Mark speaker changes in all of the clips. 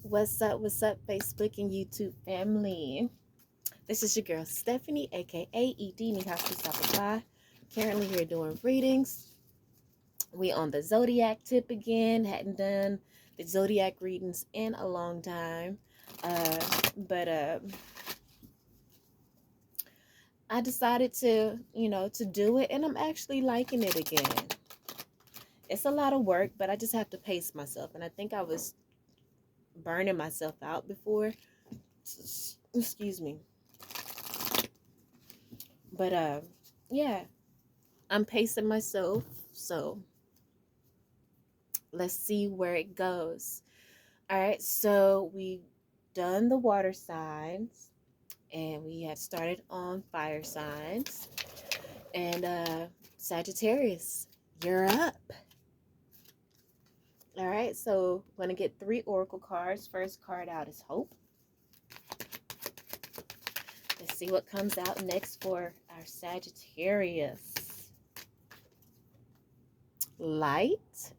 Speaker 1: What's up, Facebook and YouTube family? This is your girl Stephanie, aka ED Nihasi Sapapa. Currently here doing readings. We on the Zodiac tip again. Hadn't done the Zodiac readings in a long time. But I decided to do it, and I'm actually liking it again. It's a lot of work, but I just have to pace myself. And I think I was burning myself out before. Excuse me. But yeah, I'm pacing myself, so let's see where it goes. All right, so we done the water signs, and we had started on fire signs. And Sagittarius, you're up. All right, so I'm going to get 3 oracle cards. First card out is Hope. Let's see what comes out next for our Sagittarius. Light.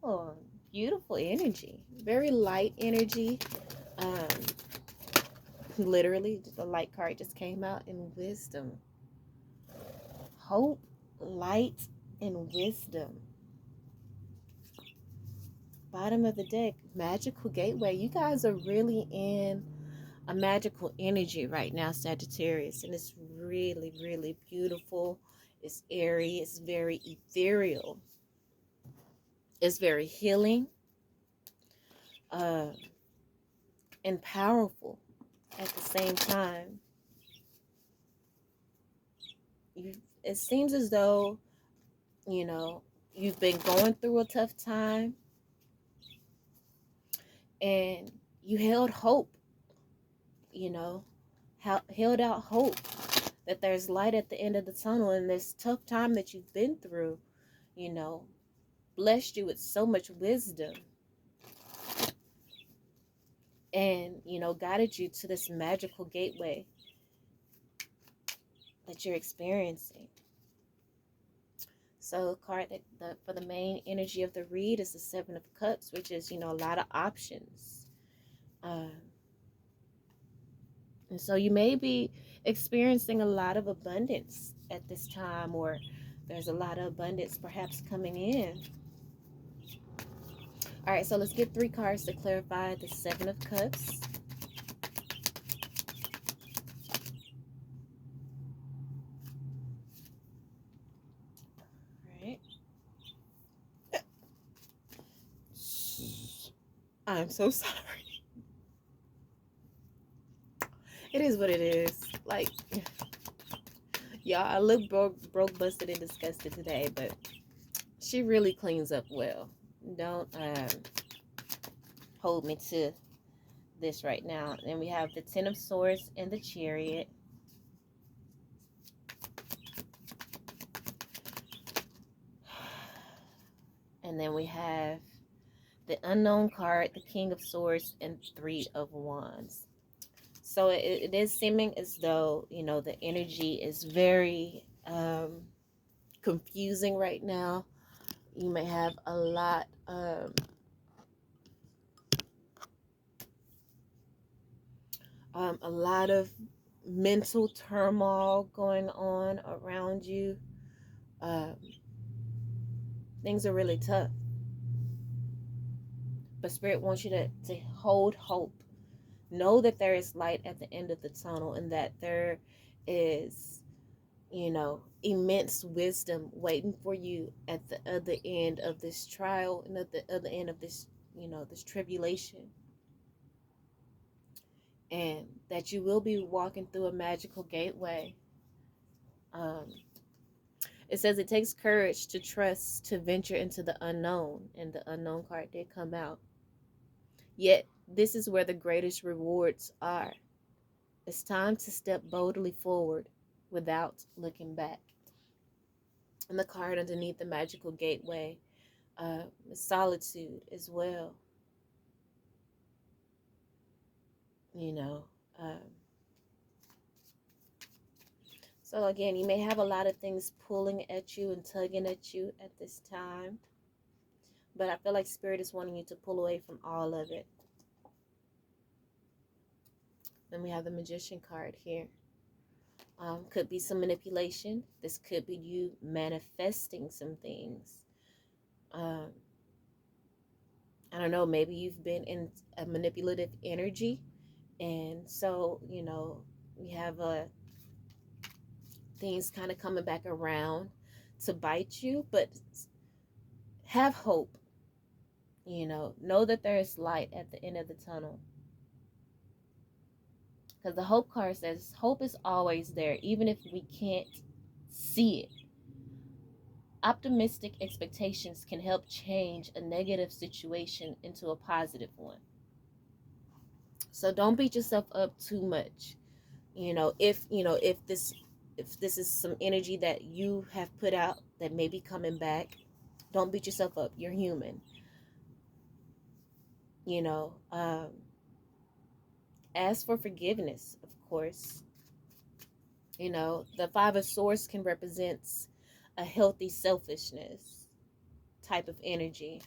Speaker 1: Oh, beautiful energy. Very light energy. Um, literally, the light card just came out in wisdom. Hope, light, and wisdom. Bottom of the deck, magical gateway. You guys are really in a magical energy right now, Sagittarius, and it's really, really beautiful. It's airy. It's very ethereal. It's very healing and powerful at the same time. It seems as though, you've been going through a tough time, and you held hope, held out hope that there's light at the end of the tunnel, and this tough time that you've been through, you know, blessed you with so much wisdom and, guided you to this magical gateway that you're experiencing. So the card that for the main energy of the read is the 7 of Cups, which is, a lot of options. And so you may be experiencing a lot of abundance at this time, or there's a lot of abundance perhaps coming in. All right, so let's get 3 cards to clarify the 7 of Cups. All right. I'm so sorry. It is what it is. Like, y'all, I look broke, busted, and disgusted today, but she really cleans up well. Don't hold me to this right now. And we have the 10 of Swords and the Chariot. And then we have the Unknown card, the King of Swords, and 3 of Wands. So it is seeming as though, the energy is very confusing right now. You may have a lot of mental turmoil going on around you. Things are really tough. But Spirit wants you to hold hope. Know that there is light at the end of the tunnel, and that there is, immense wisdom waiting for you at the other end of this trial, and at the other end of this, this tribulation. And that you will be walking through a magical gateway. It says it takes courage to trust, to venture into the unknown, and the Unknown card did come out. Yet, this is where the greatest rewards are. It's time to step boldly forward without looking back. And the card underneath the magical gateway, solitude as well. So again, you may have a lot of things pulling at you and tugging at you at this time. But I feel like Spirit is wanting you to pull away from all of it. Then we have the Magician card here. Could be some manipulation. This could be you manifesting some things. I don't know, maybe you've been in a manipulative energy. And so, you know, we have things kind of coming back around to bite you. But have hope. You know that there is light at the end of the tunnel. Because the hope card says hope is always there, even if we can't see it. Optimistic expectations can help change a negative situation into a positive one. So don't beat yourself up too much. If this is some energy that you have put out that may be coming back, don't beat yourself up. You're human. You know, ask for forgiveness, of course. You know, the Five of Swords can represent a healthy selfishness type of energy.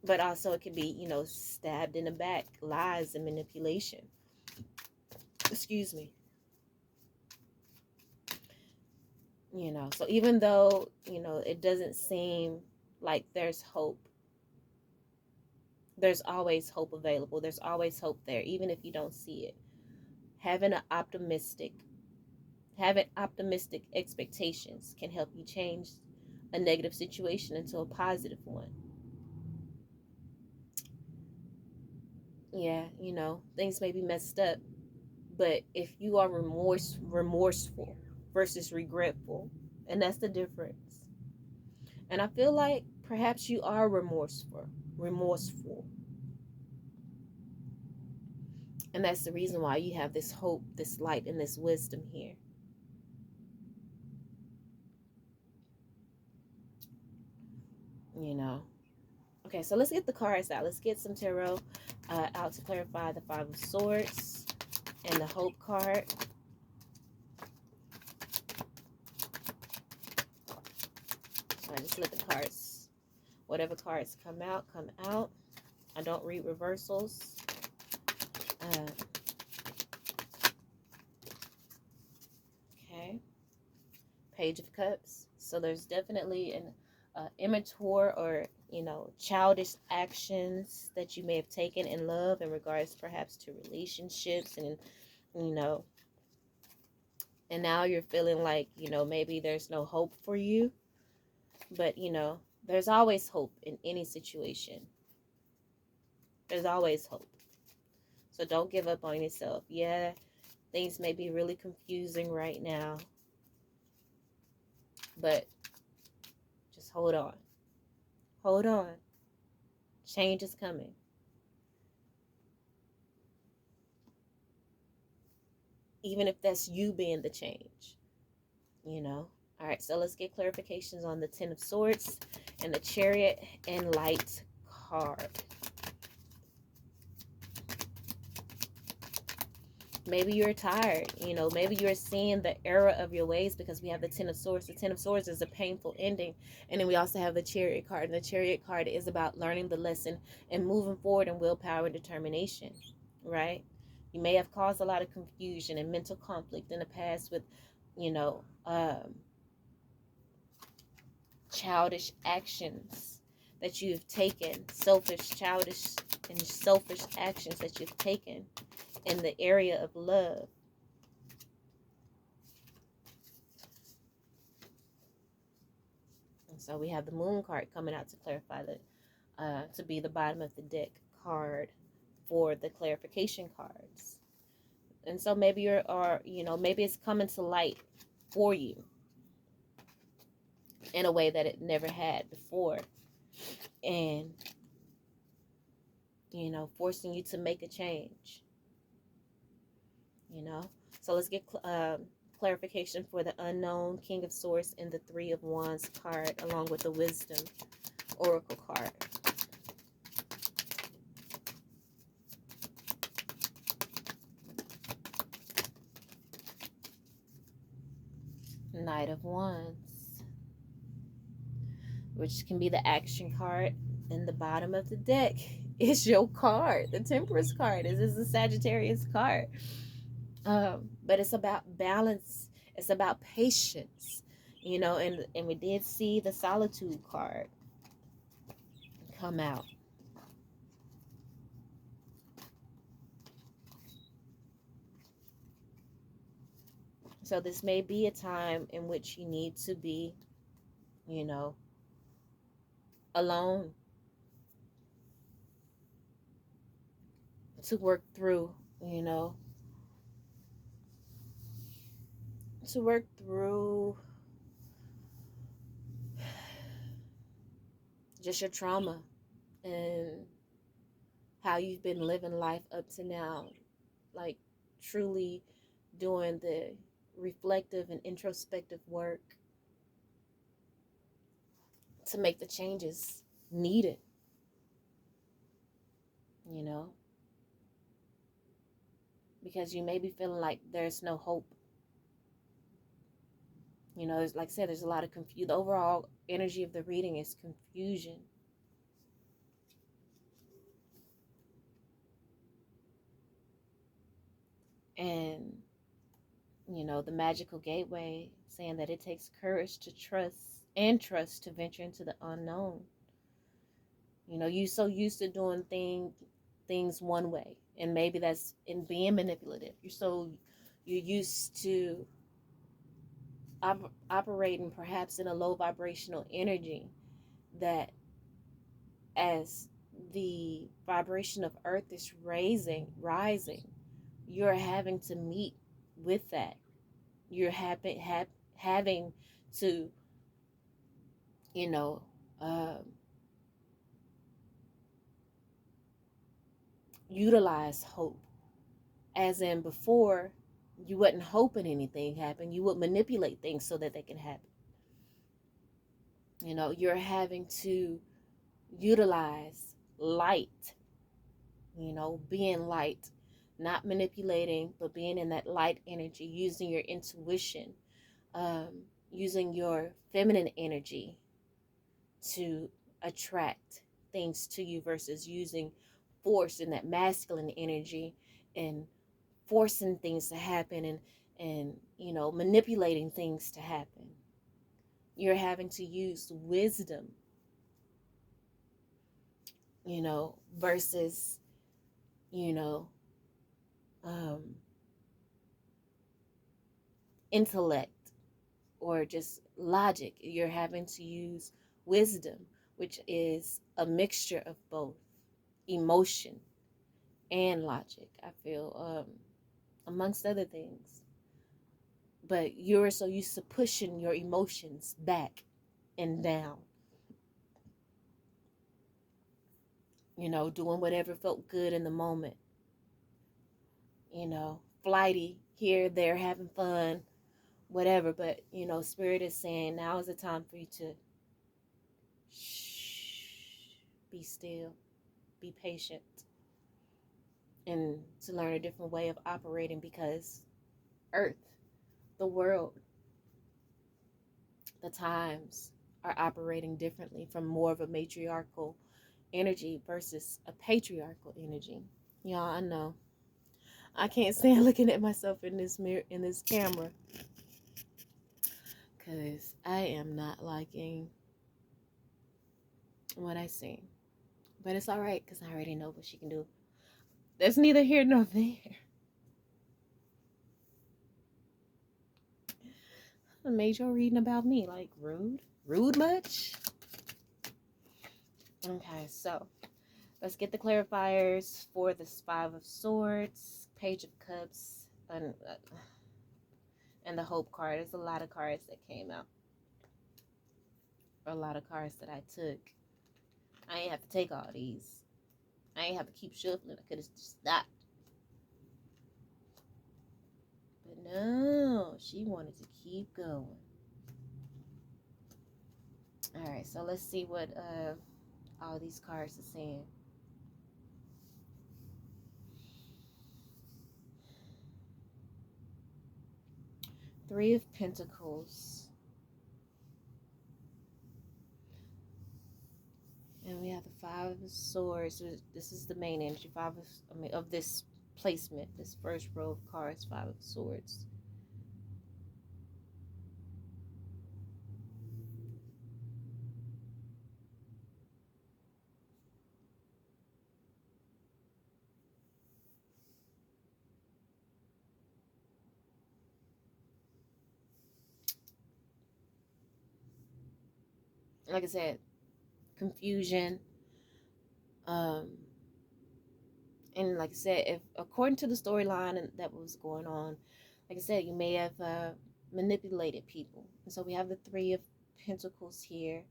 Speaker 1: But also it can be, stabbed in the back, lies and manipulation. Excuse me. So even though, it doesn't seem like there's hope, there's always hope available. There's always hope there, even if you don't see it. Having optimistic expectations can help you change a negative situation into a positive one. Yeah, things may be messed up, but if you are remorseful versus regretful, and that's the difference. And I feel like perhaps you are remorseful. And that's the reason why you have this hope, this light, and this wisdom here. Okay, so let's get the cards out. Let's get some tarot out to clarify the Five of Swords and the Hope card. So I just let the cards, whatever cards come out, come out. I don't read reversals. Okay. Page of Cups. So there's definitely an immature or childish actions that you may have taken in love in regards perhaps to relationships, and and now you're feeling like maybe there's no hope for you, but there's always hope in any situation. There's always hope. So don't give up on yourself. Yeah, things may be really confusing right now, but just hold on. Hold on. Change is coming. Even if that's you being the change, All right, so let's get clarifications on the Ten of Swords and the Chariot and Light card. Maybe you're tired, maybe you're seeing the error of your ways, because we have the Ten of Swords. The Ten of Swords is a painful ending. And then we also have the Chariot card. And the Chariot card is about learning the lesson and moving forward in willpower and determination, right? You may have caused a lot of confusion and mental conflict in the past with, childish actions that you've taken, childish and selfish actions that you've taken in the area of love. And so we have the Moon card coming out to clarify that, to be the bottom of the deck card for the clarification cards. And so maybe maybe it's coming to light for you in a way that it never had before. And, forcing you to make a change. So let's get clarification for the Unknown, King of Swords, and the Three of Wands card, along with the Wisdom Oracle card. Knight of Wands, which can be the action card in the bottom of the deck. is your card. The Temperance card is the Sagittarius card. But it's about balance. It's about patience, you know. And we did see the Solitude card come out. So this may be a time in which you need to be, you know, alone to work through, you know, to work through just your trauma and how you've been living life up to now. Like truly doing the reflective and introspective work to make the changes needed, you know, because you may be feeling like there's no hope. You know, like I said, there's a lot of confusion. The overall energy of the reading is confusion. And, you know, the magical gateway saying that it takes courage to trust to venture into the unknown. You know, you so used to doing things one way, and maybe that's in being manipulative. You're used to operating perhaps in a low vibrational energy, that as the vibration of earth is rising, you're having to meet with that. You're having to, you know, utilize hope. As in before, you wouldn't hoping anything happen. You would manipulate things so that they can happen. You know, you're having to utilize light, you know, being light, not manipulating, but being in that light energy, using your intuition, using your feminine energy to attract things to you versus using force in that masculine energy and forcing things to happen and you know, manipulating things to happen. You're having to use wisdom, you know, versus, you know, intellect or just logic. You're having to use wisdom, which is a mixture of both emotion and logic, I feel, amongst other things. But you're so used to pushing your emotions back and down, you know, doing whatever felt good in the moment, you know, flighty here, there, having fun, whatever. But, you know, Spirit is saying now is the time for you to shh, be still, be patient, and to learn a different way of operating, because Earth, the world, the times are operating differently from more of a matriarchal energy versus a patriarchal energy. Y'all, I know. I can't stand looking at myself in this mirror, in this camera, because I am not liking what I see. But it's alright, because I already know what she can do. That's neither here nor there. A major reading about me, like rude? Rude much? Okay, so let's get the clarifiers for this Five of Swords, Page of Cups, and the Hope card. There's a lot of cards that came out. A lot of cards that I took. I ain't have to take all these. I ain't have to keep shuffling. I could have just stopped. But no, she wanted to keep going. Alright, so let's see what all these cards are saying. Three of Pentacles. And we have the Five of Swords. This is the main energy. Of this placement, this first row of cards, Five of Swords. Like I said, confusion. And like I said, if according to the storyline and that was going on, like I said, you may have manipulated people. And so we have the Three of Pentacles here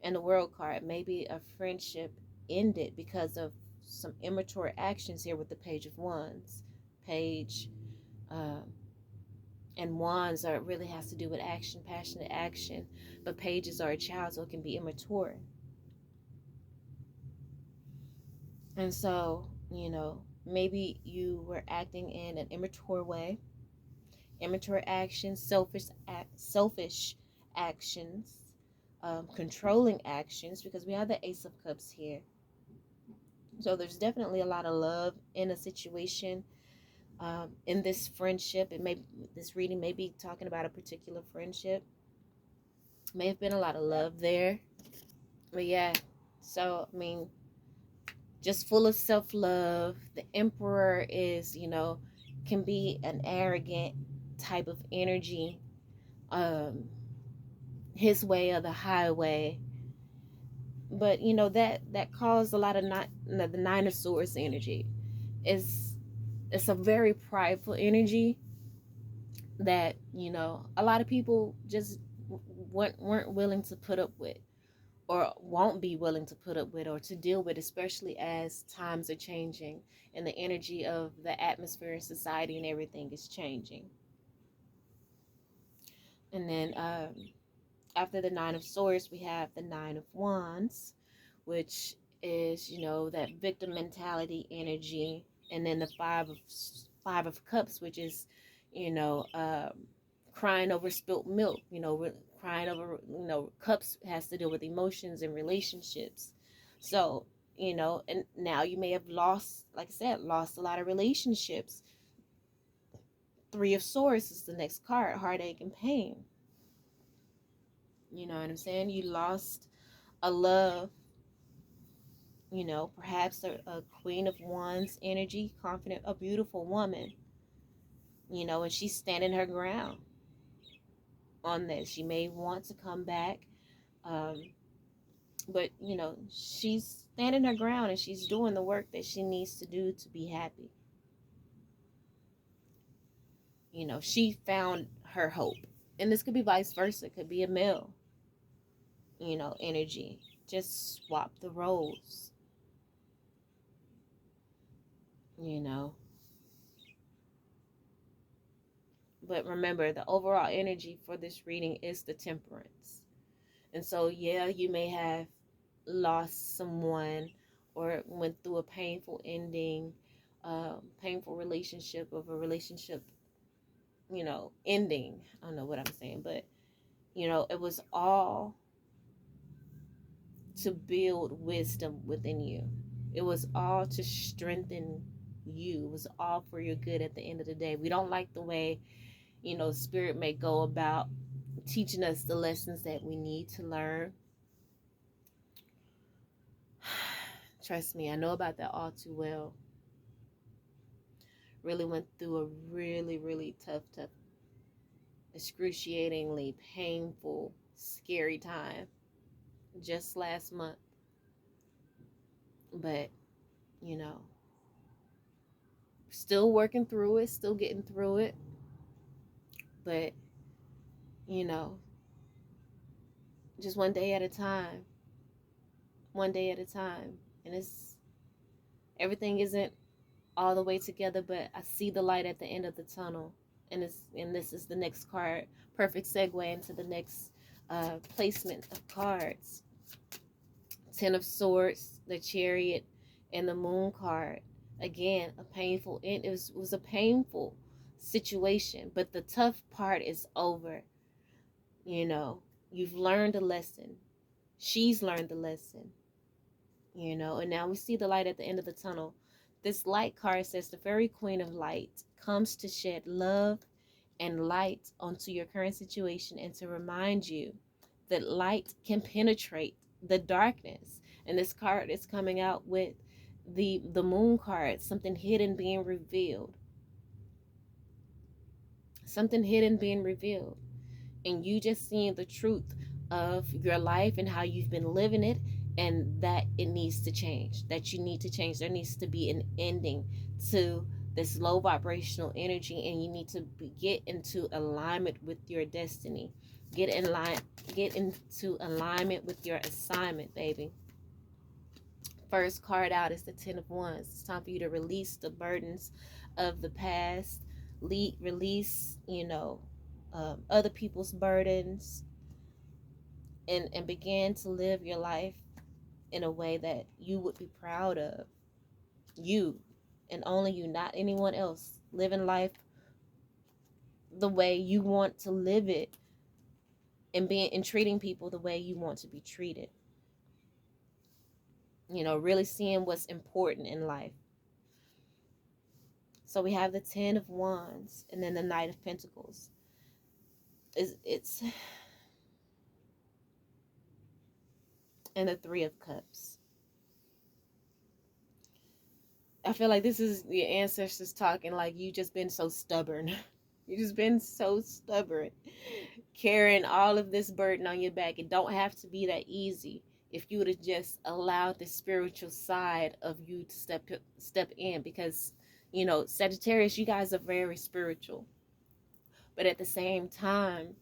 Speaker 1: and the World card. Maybe a friendship ended because of some immature actions here with the Page of Wands. Page um, and Wands are really has to do with action, passionate action. But pages are a child, so it can be immature. And so, you know, maybe you were acting in an immature way, immature actions, selfish actions, controlling actions, because we have the Ace of Cups here. So there's definitely a lot of love in a situation, in this friendship. This reading may be talking about a particular friendship. May have been a lot of love there. But yeah, so I mean, just full of self-love. The Emperor is, you know, can be an arrogant type of energy. His way or the highway. But you know, that caused a lot of the Nine of Swords energy. It's a very prideful energy that, you know, a lot of people just weren't willing to put up with, or won't be willing to put up with, or to deal with, especially as times are changing and the energy of the atmosphere in society and everything is changing. And then after the Nine of Swords, we have the Nine of Wands, which is, you know, that victim mentality energy. And then the Five of Cups, which is, you know, crying over spilt milk. You know, crying over, you know, cups has to do with emotions and relationships. So, you know, and now you may have lost, like I said, lost a lot of relationships. Three of Swords is the next card, heartache and pain. You know what I'm saying? You lost a love, you know, perhaps a Queen of Wands energy, confident, a beautiful woman, you know, and she's standing her ground on this. She may want to come back, um, but, you know, she's standing her ground and she's doing the work that she needs to do to be happy. You know, she found her hope. And this could be vice versa. It could be a male, you know, energy. Just swap the roles, you know. But remember, the overall energy for this reading is the Temperance. And so, yeah, you may have lost someone or went through a painful ending, painful relationship, of a relationship, you know, ending. I don't know what I'm saying, but, you know, it was all to build wisdom within you. It was all to strengthen you. It was all for your good at the end of the day. We don't like the way, you know, Spirit may go about teaching us the lessons that we need to learn. Trust me, I know about that all too well. Really went through a really tough, excruciatingly painful, scary time just last month. But, you know, still working through it, still getting through it. But, you know, just one day at a time. One day at a time. And everything isn't all the way together, but I see the light at the end of the tunnel. And this is the next card. Perfect segue into the next placement of cards. Ten of Swords, the Chariot, and the Moon card. Again, a painful end. It was a painful situation, but the tough part is over. You know, you've learned a lesson. She's learned the lesson. you know, and now we see the light at the end of the tunnel. This light card says the very queen of light comes to shed love and light onto your current situation and to remind you that light can penetrate the darkness. And this card is coming out with the moon card, something hidden being revealed. Something hidden being revealed. And you just seeing the truth of your life and how you've been living it, and that it needs to change, that you need to change. There needs to be an ending to this low vibrational energy, and you need to get into alignment with your destiny. Get into alignment with your assignment, baby. First card out is the 10 of Wands. It's time for you to release the burdens of the past. Release, other people's burdens, and begin to live your life in a way that you would be proud of. You and only you, not anyone else. Living life the way you want to live it, and treating people the way you want to be treated. Really seeing what's important in life. So we have the 10 of Wands and then the Knight of Pentacles. It's and the 3 of Cups. I feel like this is your ancestors talking, like you just been so stubborn. You just been so stubborn, carrying all of this burden on your back. It don't have to be that easy if you would have just allowed the spiritual side of you to step in, because Sagittarius, you guys are very spiritual, but at the same time,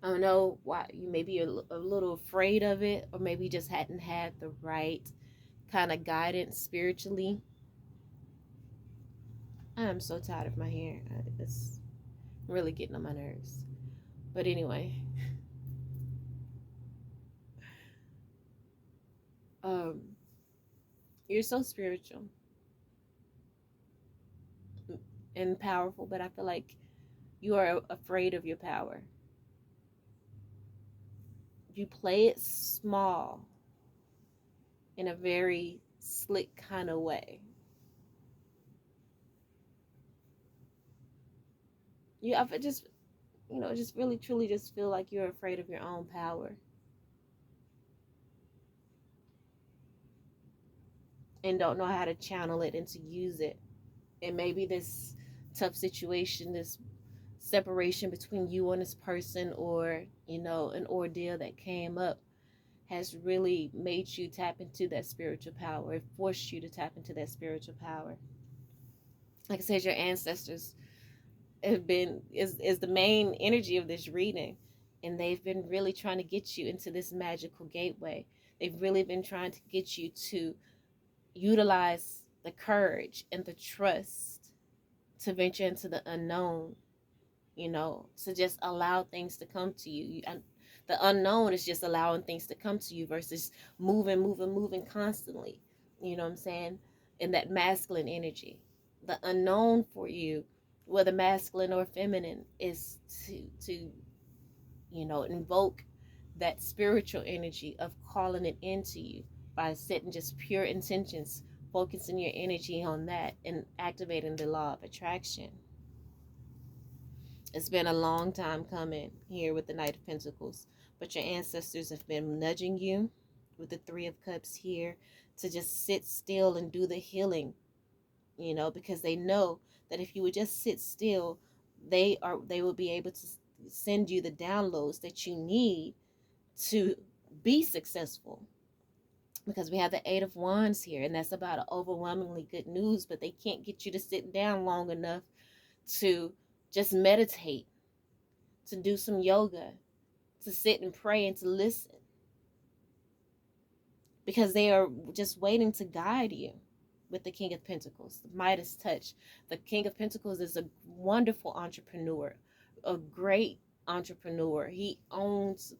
Speaker 1: I don't know why you maybe a little afraid of it, or maybe just hadn't had the right kind of guidance spiritually. I am so tired of my hair. It's really getting on my nerves. But anyway, um, you're so spiritual and powerful, but I feel like you are afraid of your power. You play it small in a very slick kind of way. I just really truly just feel like you're afraid of your own power and don't know how to channel it and to use it. And maybe this tough situation, this separation between you and this person, or an ordeal that came up, has really made you tap into that spiritual power. It forced you to tap into that spiritual power. Like I said, your ancestors have been is the main energy of this reading, and they've been really trying to get you into this magical gateway. They've really been trying to get you to utilize the courage and the trust to venture into the unknown, to just allow things to come to you. The unknown is just allowing things to come to you versus moving constantly. You know what I'm saying? In that masculine energy. The unknown for you, whether masculine or feminine, is to invoke that spiritual energy of calling it into you by setting just pure intentions, focusing your energy on that, and activating the law of attraction. It's been a long time coming here with the Knight of Pentacles, but your ancestors have been nudging you with the 3 of Cups here to just sit still and do the healing, because they know that if you would just sit still, they will be able to send you the downloads that you need to be successful. Because we have the 8 of Wands here, and that's about overwhelmingly good news, but they can't get you to sit down long enough to just meditate, to do some yoga, to sit and pray and to listen, because they are just waiting to guide you with the King of Pentacles, the Midas touch. The King of Pentacles is a wonderful entrepreneur, a great entrepreneur. He owns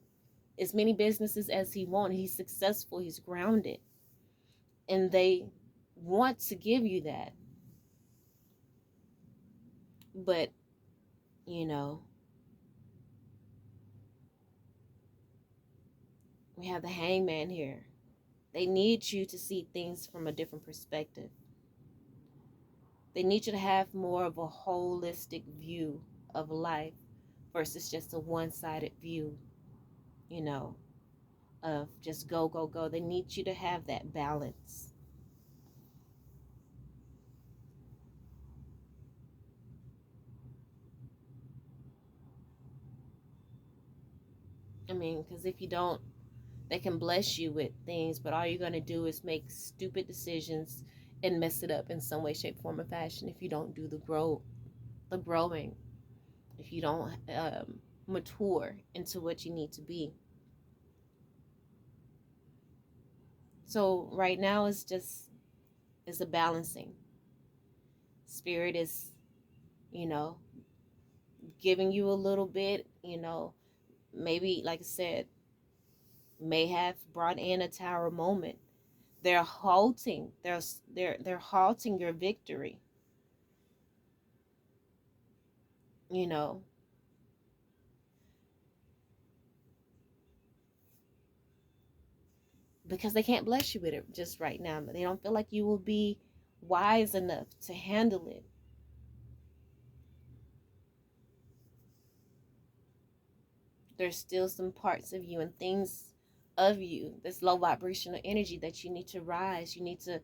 Speaker 1: as many businesses as he wants. He's successful, he's grounded, and they want to give you that. But You know, we have the Hangman here. They need you to see things from a different perspective. They need you to have more of a holistic view of life versus just a one-sided view, you know, of just go, go, go. They need you to have that balance. I mean, because if you don't, they can bless you with things, but all you're going to do is make stupid decisions and mess it up in some way, shape, form, or fashion if you don't do the growing, if you don't mature into what you need to be. So right now it's a balancing. Spirit is, you know, giving you a little bit, you know, maybe like I said, may have brought in a tower moment. They're halting. They're halting your victory. You know, because they can't bless you with it just right now. But they don't feel like you will be wise enough to handle it. There's still some parts of you and things of you, this low vibrational energy that you need to rise. You need to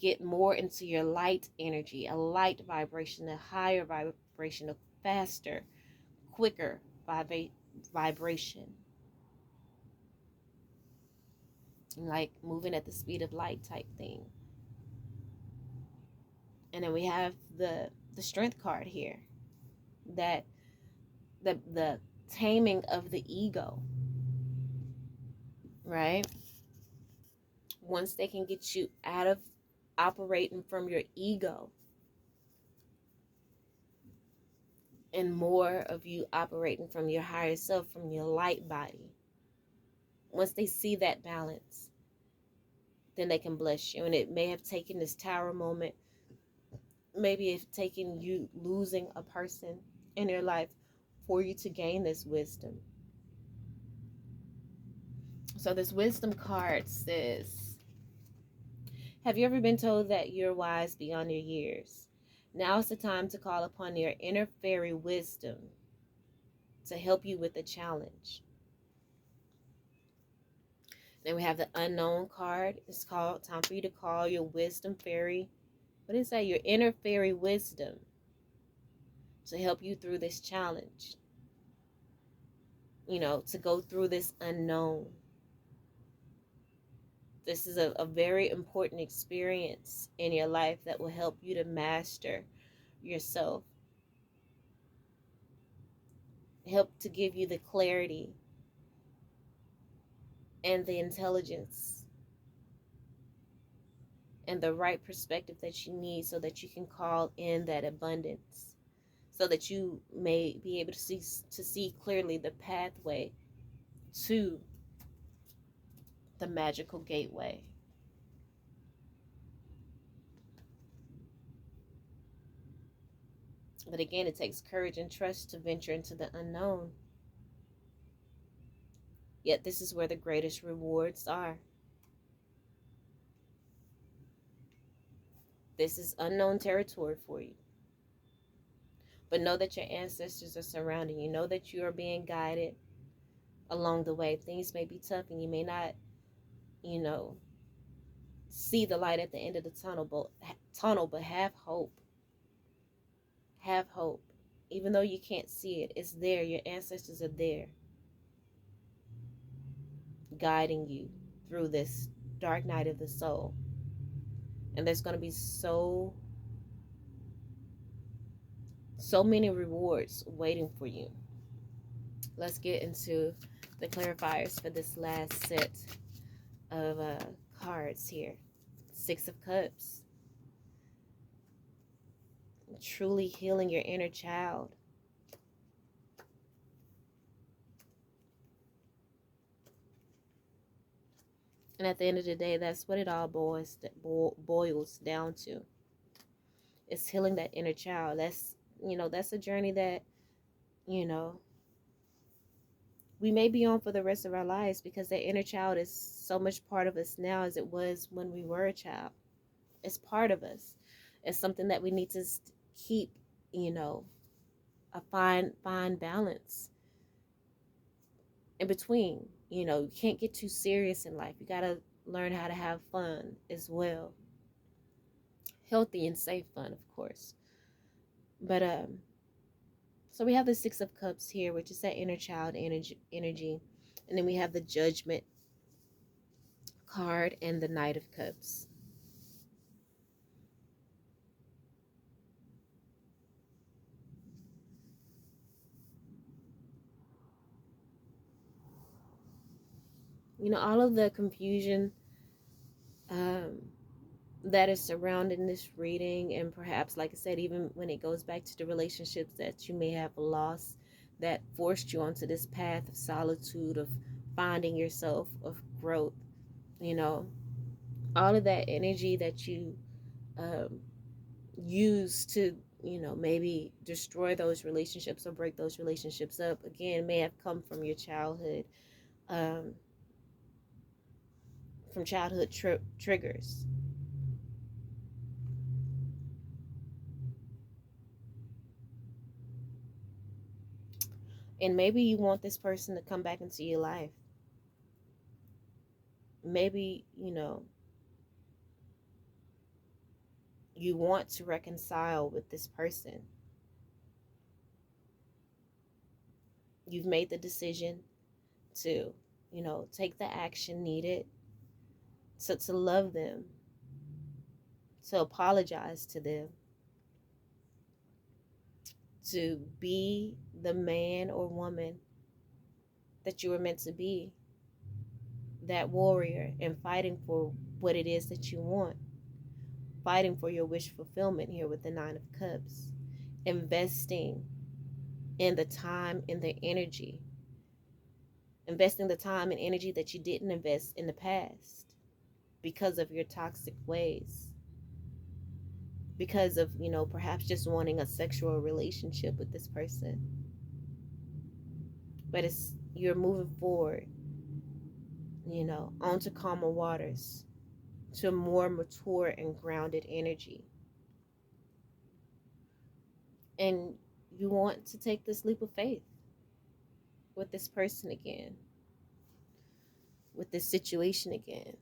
Speaker 1: get more into your light energy, a light vibration, a higher vibration, a faster, quicker vibration, like moving at the speed of light type thing. And then we have the strength card here, that the taming of the ego, right? Once they can get you out of operating from your ego and more of you operating from your higher self, from your light body, once they see that balance, then they can bless you. And it may have taken this tower moment, maybe it's taken you losing a person in your life for you to gain this wisdom. So this wisdom card says, have you ever been told that you're wise beyond your years? Now is the time to call upon your inner fairy wisdom to help you with the challenge. Then we have the unknown card. It's called time for you to call your wisdom fairy. What is that? Your inner fairy wisdom to help you through this challenge. You know, to go through this unknown. This is a very important experience in your life that will help you to master yourself. Help to give you the clarity and the intelligence and the right perspective that you need so that you can call in that abundance, so that you may be able to see clearly the pathway to the magical gateway. But again, it takes courage and trust to venture into the unknown. Yet this is where the greatest rewards are. This is unknown territory for you. But know that your ancestors are surrounding you. Know that you are being guided along the way. Things may be tough and you may not, you know, see the light at the end of the tunnel, but have hope. Have hope. Even though you can't see it, it's there. Your ancestors are there, guiding you through this dark night of the soul. And there's going to be so many rewards waiting for you. Let's get into the clarifiers for this last set of cards here. Six of Cups. Truly healing your inner child. And at the end of the day, that's what it all boils down to. It's healing that inner child. That's, you know, that's a journey that you know, we may be on for the rest of our lives because that inner child is so much part of us now as it was when we were a child. It's part of us. It's something that we need to keep, you know, a fine balance in between. You know, you can't get too serious in life. You got to learn how to have fun as well. Healthy and safe fun, of course. But so we have the Six of Cups here, which is that inner child energy. And then we have the Judgment card and the Knight of Cups. You know, all of the confusion um, that is surrounding this reading, and perhaps, like I said, even when it goes back to the relationships that you may have lost that forced you onto this path of solitude, of finding yourself, of growth, you know, all of that energy that you um, use to, you know, maybe destroy those relationships or break those relationships up, again, may have come from your childhood, um, from childhood triggers. And maybe you want this person to come back into your life. Maybe, you know, you want to reconcile with this person. You've made the decision to, you know, take the action needed to love them, to apologize to them, to be the man or woman that you were meant to be, that warrior, and fighting for what it is that you want, fighting for your wish fulfillment here with the Nine of Cups, investing in the time and the energy, investing the time and energy that you didn't invest in the past because of your toxic ways, because of, you know, perhaps just wanting a sexual relationship with this person. But it's, you're moving forward, you know, onto calmer waters, to a more mature and grounded energy. And you want to take this leap of faith with this person again, with this situation again.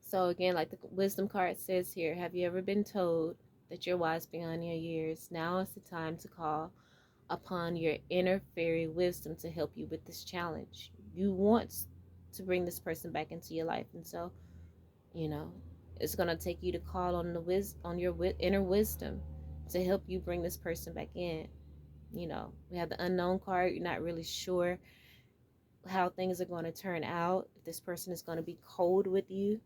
Speaker 1: So again, like the wisdom card says here, have you ever been told that you're wise beyond your years? Now is the time to call upon your inner fairy wisdom to help you with this challenge. You want to bring this person back into your life, and so, you know, it's going to take you to call on on your inner wisdom to help you bring this person back in. You know, we have the Unknown card. You're not really sure how things are going to turn out, if this person is going to be cold with you,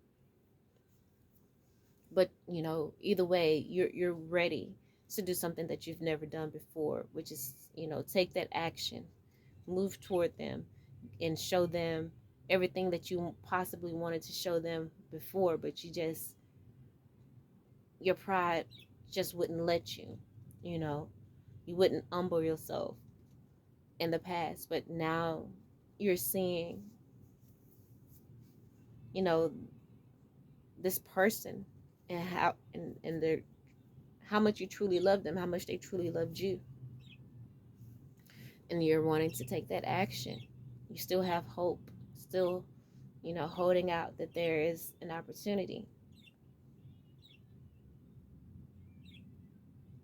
Speaker 1: but you know, either way, you're ready to do something that you've never done before, which is, you know, take that action, move toward them, and show them everything that you possibly wanted to show them before, but you just, your pride just wouldn't let you, you know, you wouldn't humble yourself in the past, but now you're seeing, you know, this person, and how, and their, how much you truly love them, how much they truly loved you, and you're wanting to take that action. You still have hope, still, you know, holding out that there is an opportunity.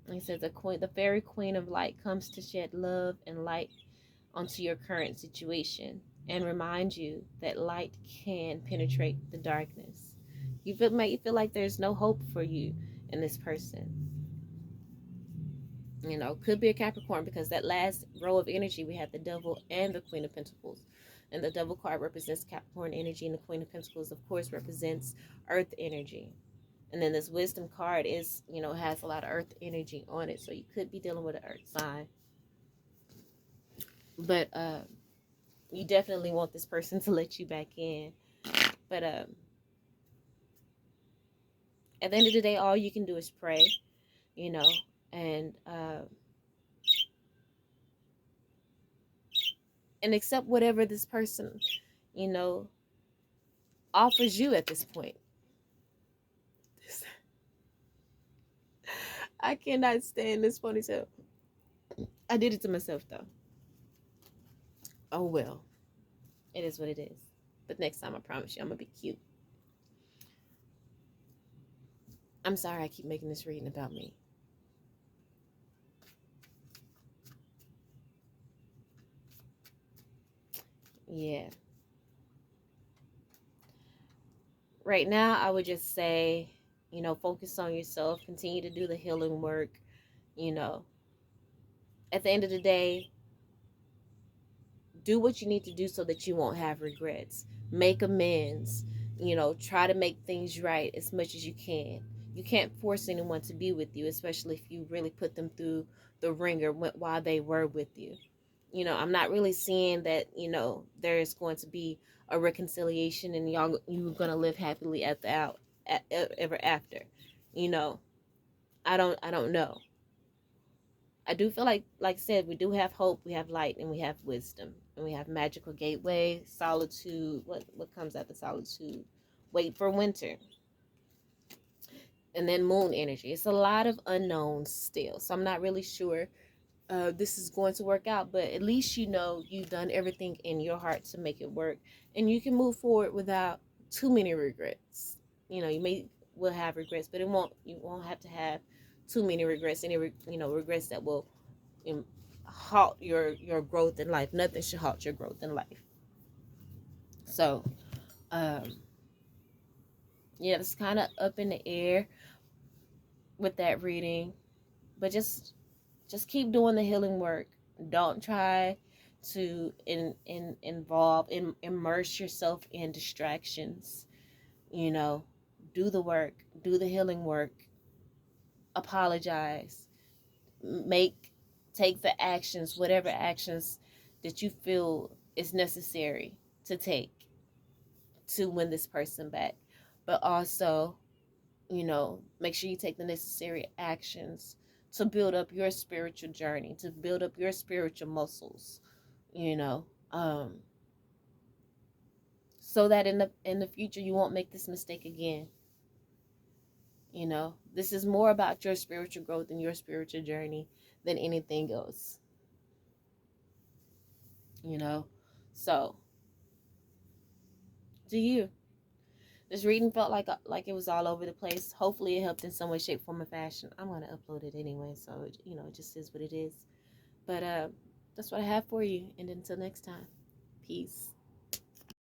Speaker 1: Like I said, the queen, the fairy queen of light, comes to shed love and light onto your current situation and remind you that light can penetrate the darkness. You feel like there's no hope for you in this person. You know, could be a Capricorn, because that last row of energy, we had the Devil and the Queen of Pentacles. And the Devil card represents Capricorn energy, and the Queen of Pentacles, of course, represents Earth energy. And then this Wisdom card is, you know, has a lot of Earth energy on it. So you could be dealing with an Earth sign. But you definitely want this person to let you back in. But at the end of the day, all you can do is pray, you know, and accept whatever this person, you know, offers you at this point. I cannot stand this ponytail. I did it to myself though. Oh well, it is what it is. But next time, I promise you, I'm gonna be cute. I'm sorry I keep making this reading about me. Yeah. Right now, I would just say, you know, focus on yourself, continue to do the healing work, you know. At the end of the day, do what you need to do so that you won't have regrets. Make amends, you know, try to make things right as much as you can. You can't force anyone to be with you, especially if you really put them through the ringer while they were with you. You know, I'm not really seeing that, you know, there's going to be a reconciliation and you're going to live happily at the out ever after. You know, I don't know. I do feel like I said, we do have hope, we have light, and we have wisdom, and we have magical gateway, solitude. What comes after solitude? Wait for winter, and then moon energy. It's a lot of unknowns still, so I'm not really sure this is going to work out. But at least you know you've done everything in your heart to make it work, and you can move forward without too many regrets. You know, will have regrets, but you won't have to have too many regrets. Any regrets that will halt your growth in life. Nothing should halt your growth in life. So um yeah, it's kind of up in the air with that reading, but just keep doing the healing work. Don't try to immerse yourself in distractions. You know, do the work, do the healing work, apologize, make take the actions, whatever actions that you feel is necessary to take to win this person back. But also, you know, make sure you take the necessary actions to build up your spiritual journey, to build up your spiritual muscles, you know, so that in the future you won't make this mistake again. You know, this is more about your spiritual growth and your spiritual journey than anything else. You know, so do you? This reading felt like it was all over the place. Hopefully, it helped in some way, shape, form, or fashion. I'm gonna upload it anyway, so you know, it just is what it is. But that's what I have for you. And until next time, peace.